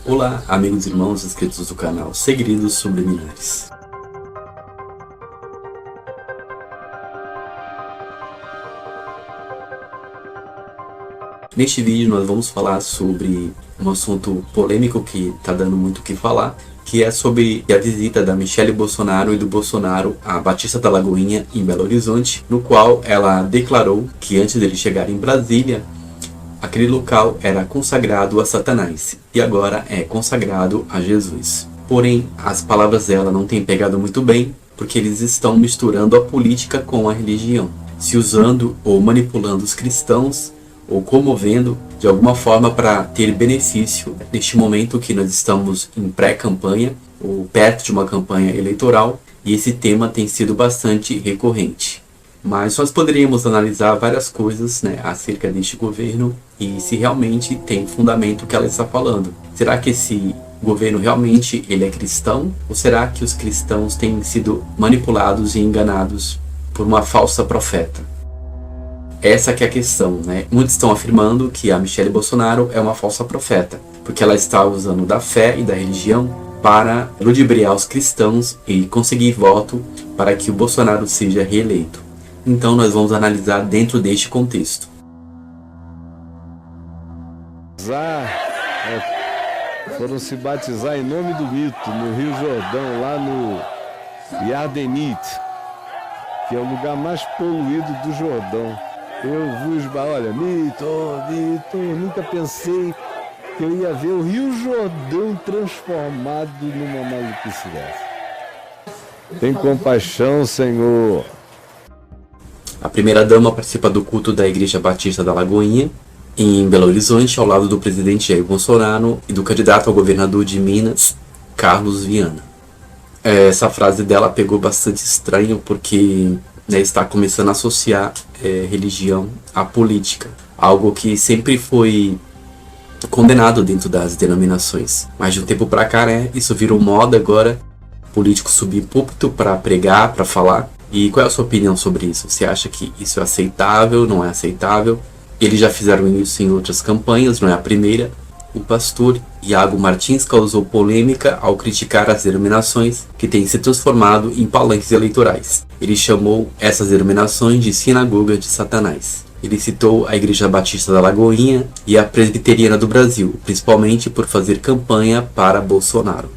Olá, amigos e irmãos inscritos do canal Segredos Subliminares. Neste vídeo nós vamos falar sobre um assunto polêmico que está dando muito o que falar, que é sobre a visita da Michelle Bolsonaro e do Bolsonaro à Batista da Lagoinha, em Belo Horizonte, no qual ela declarou que antes dele chegar em Brasília, aquele local era consagrado a Satanás e agora é consagrado a Jesus. Porém, as palavras dela não têm pegado muito bem, porque eles estão misturando a política com a religião, se usando ou manipulando os cristãos ou comovendo de alguma forma para ter benefício neste momento que nós estamos em pré-campanha ou perto de uma campanha eleitoral, e esse tema tem sido bastante recorrente. Mas nós poderíamos analisar várias coisas, acerca deste governo e se realmente tem fundamento o que ela está falando. Será que esse governo realmente ele é cristão? Ou será que os cristãos têm sido manipulados e enganados por uma falsa profeta? Essa que é a questão, Muitos estão afirmando que a Michelle Bolsonaro é uma falsa profeta, porque ela está usando da fé e da religião para ludibriar os cristãos e conseguir voto para que o Bolsonaro seja reeleito. Então nós vamos analisar dentro deste contexto. Foram se batizar em nome do mito, no Rio Jordão, lá no Yardenite, que é o lugar mais poluído do Jordão. Olha, mito, eu nunca pensei que eu ia ver o Rio Jordão transformado numa maluquice dessa. Tem compaixão, Senhor. A primeira-dama participa do culto da Igreja Batista da Lagoinha, em Belo Horizonte, ao lado do presidente Jair Bolsonaro e do candidato ao governador de Minas, Carlos Viana. Essa frase dela pegou bastante estranho porque está começando a associar religião à política, algo que sempre foi condenado dentro das denominações. Mas de um tempo para cá, isso virou moda agora, político subir púlpito para pregar, para falar. E qual é a sua opinião sobre isso? Você acha que isso é aceitável, não é aceitável? Eles já fizeram isso em outras campanhas, não é a primeira. O pastor Iago Martins causou polêmica ao criticar as denominações que têm se transformado em palanques eleitorais. Ele chamou essas denominações de sinagoga de Satanás. Ele citou a Igreja Batista da Lagoinha e a Presbiteriana do Brasil, principalmente por fazer campanha para Bolsonaro.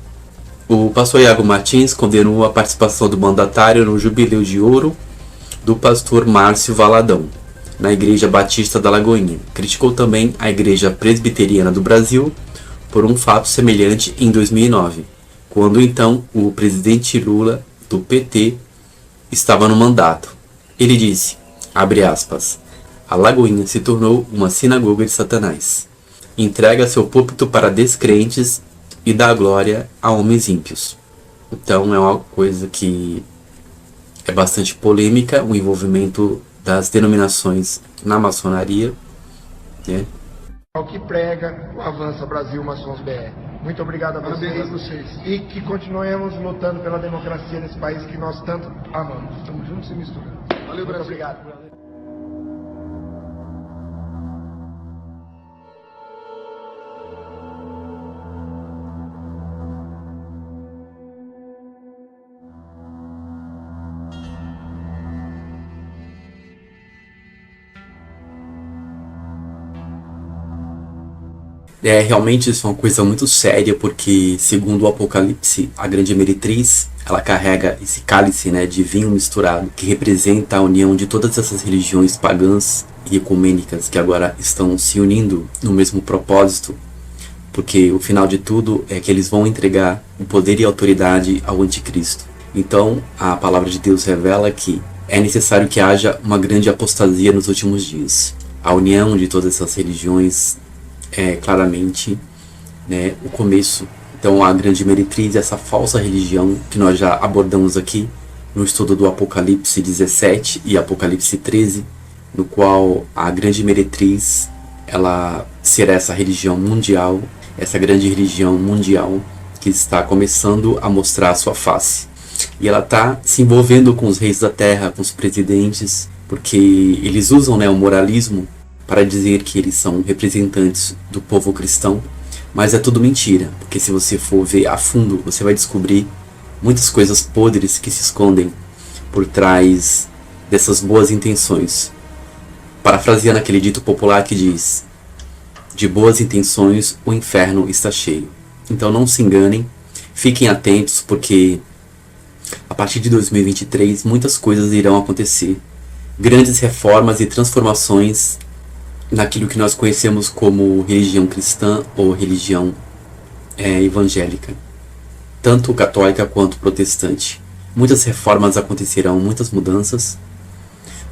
O pastor Iago Martins condenou a participação do mandatário no Jubileu de Ouro do pastor Márcio Valadão, na Igreja Batista da Lagoinha. Criticou também a Igreja Presbiteriana do Brasil por um fato semelhante em 2009, quando então o presidente Lula, do PT, estava no mandato. Ele disse, abre aspas, a Lagoinha se tornou uma sinagoga de Satanás. Entrega seu púlpito para descrentes e dá glória a homens ímpios. Então é uma coisa que é bastante polêmica, o envolvimento das denominações na maçonaria, Ao que prega o Avança Brasil Maçons BR. Muito obrigado a vocês. E que continuemos lutando pela democracia nesse país que nós tanto amamos. Estamos juntos e misturados. Valeu, Brasil. Muito obrigado. Realmente isso é uma coisa muito séria, porque segundo o Apocalipse, a grande meretriz, ela carrega esse cálice de vinho misturado, que representa a união de todas essas religiões pagãs e ecumênicas que agora estão se unindo no mesmo propósito, porque o final de tudo é que eles vão entregar o poder e a autoridade ao anticristo. Então a palavra de Deus revela que é necessário que haja uma grande apostasia nos últimos dias. A união de todas essas religiões é claramente o começo. Então a grande meretriz, essa falsa religião que nós já abordamos aqui no estudo do Apocalipse 17 e Apocalipse 13, no qual a grande meretriz ela será essa religião mundial, essa grande religião mundial que está começando a mostrar a sua face. E ela está se envolvendo com os reis da terra, com os presidentes, porque eles usam o moralismo para dizer que eles são representantes do povo cristão, Mas é tudo mentira, porque se você for ver a fundo, você vai descobrir muitas coisas podres que se escondem por trás dessas boas intenções. Parafraseando aquele dito popular que diz: de boas intenções o inferno está cheio. Então não se enganem, fiquem atentos, porque a partir de 2023 muitas coisas irão acontecer. Grandes reformas e transformações naquilo que nós conhecemos como religião cristã ou religião evangélica, tanto católica quanto protestante. Muitas reformas acontecerão, muitas mudanças,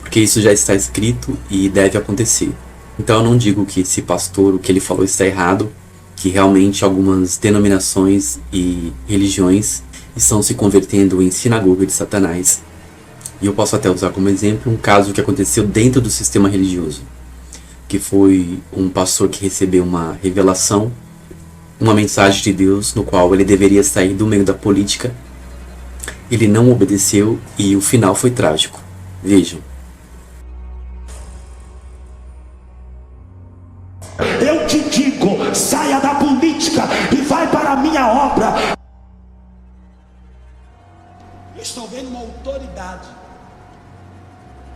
porque isso já está escrito e deve acontecer. Então eu não digo que esse pastor, o que ele falou está errado, que realmente algumas denominações e religiões estão se convertendo em sinagoga de Satanás. E eu posso até usar como exemplo um caso que aconteceu dentro do sistema religioso, que foi um pastor que recebeu uma revelação, uma mensagem de Deus, no qual ele deveria sair do meio da política. Ele não obedeceu e o final foi trágico. Vejam. Eu te digo, saia da política e vai para a minha obra. Eu estou vendo uma autoridade.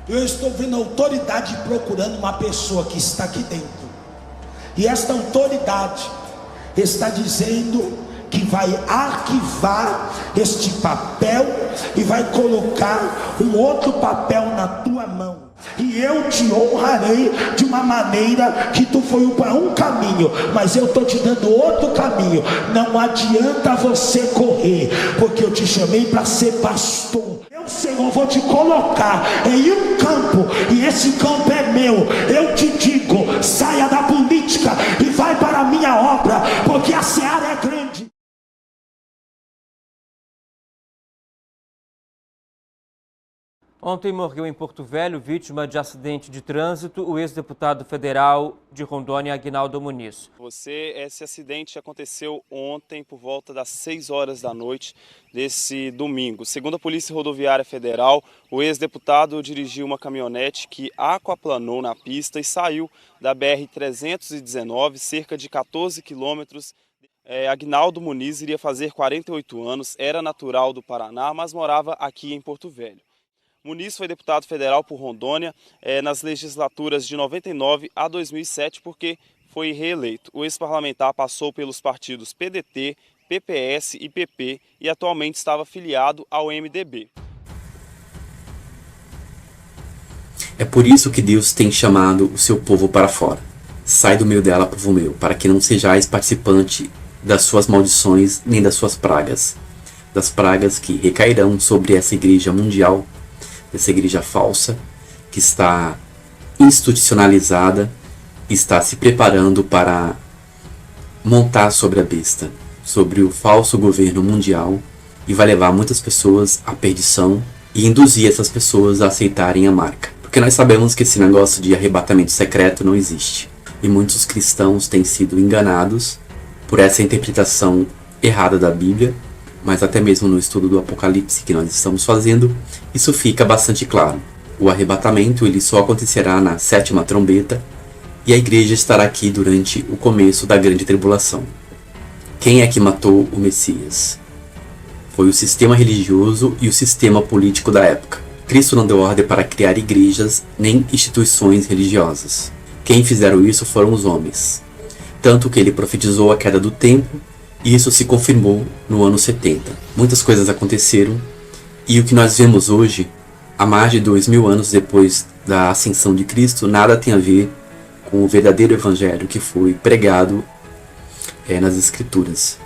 Eu estou vendo a autoridade procurando uma pessoa que está aqui dentro. E esta autoridade está dizendo que vai arquivar este papel e vai colocar um outro papel na tua mão. E eu te honrarei de uma maneira que tu foi para um caminho, mas eu estou te dando outro caminho. Não adianta você correr, porque eu te chamei para ser pastor. Eu, Senhor, vou te colocar em um campo, e esse campo é meu. Eu te digo, saia da política e vai para a minha obra, porque a seara é grande. Ontem morreu em Porto Velho, vítima de acidente de trânsito, o ex-deputado federal de Rondônia, Aguinaldo Muniz. Esse acidente aconteceu ontem por volta das 6 horas da noite desse domingo. Segundo a Polícia Rodoviária Federal, o ex-deputado dirigiu uma caminhonete que aquaplanou na pista e saiu da BR-319, cerca de 14 quilômetros. Aguinaldo Muniz iria fazer 48 anos, era natural do Paraná, mas morava aqui em Porto Velho. Muniz foi deputado federal por Rondônia nas legislaturas de 99 a 2007, porque foi reeleito. O ex-parlamentar passou pelos partidos PDT, PPS e PP e atualmente estava filiado ao MDB. É por isso que Deus tem chamado o seu povo para fora. Sai do meio dela, povo meu, para que não sejais participante das suas maldições nem das suas pragas. Das pragas que recairão sobre essa igreja mundial, essa igreja falsa, que está institucionalizada, está se preparando para montar sobre a besta, sobre o falso governo mundial, e vai levar muitas pessoas à perdição e induzir essas pessoas a aceitarem a marca. Porque nós sabemos que esse negócio de arrebatamento secreto não existe. E muitos cristãos têm sido enganados por essa interpretação errada da Bíblia, mas até mesmo no estudo do Apocalipse que nós estamos fazendo, isso fica bastante claro. O arrebatamento ele só acontecerá na 7ª trombeta, e a igreja estará aqui durante o começo da grande tribulação. Quem é que matou o Messias? Foi o sistema religioso e o sistema político da época. Cristo não deu ordem para criar igrejas nem instituições religiosas. Quem fizeram isso foram os homens. Tanto que ele profetizou a queda do templo, e isso se confirmou no ano 70. Muitas coisas aconteceram, e o que nós vemos hoje, há mais de 2000 anos depois da ascensão de Cristo, nada tem a ver com o verdadeiro evangelho que foi pregado nas Escrituras.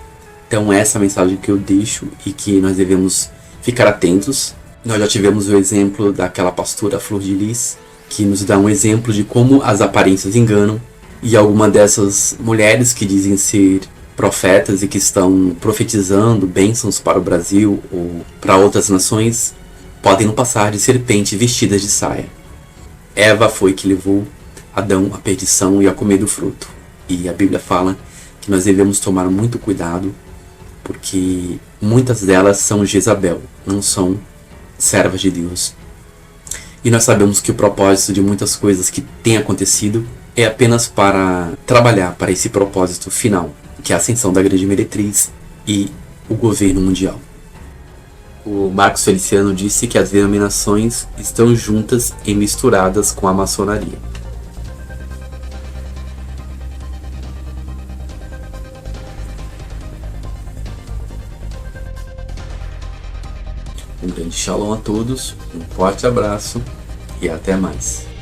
Então essa é a mensagem que eu deixo e que nós devemos ficar atentos. Nós já tivemos o exemplo daquela pastora Flor de Lis, que nos dá um exemplo de como as aparências enganam, e alguma dessas mulheres que dizem ser profetas e que estão profetizando bênçãos para o Brasil ou para outras nações, podem não passar de serpente vestidas de saia. Eva foi que levou Adão à perdição e a comer do fruto. E a Bíblia fala que nós devemos tomar muito cuidado, porque muitas delas são Jezabel, não são servas de Deus. E nós sabemos que o propósito de muitas coisas que têm acontecido é apenas para trabalhar para esse propósito final, que é a ascensão da grande meretriz e o governo mundial. O Marcos Feliciano disse que as denominações estão juntas e misturadas com a maçonaria. Um grande shalom a todos, um forte abraço e até mais.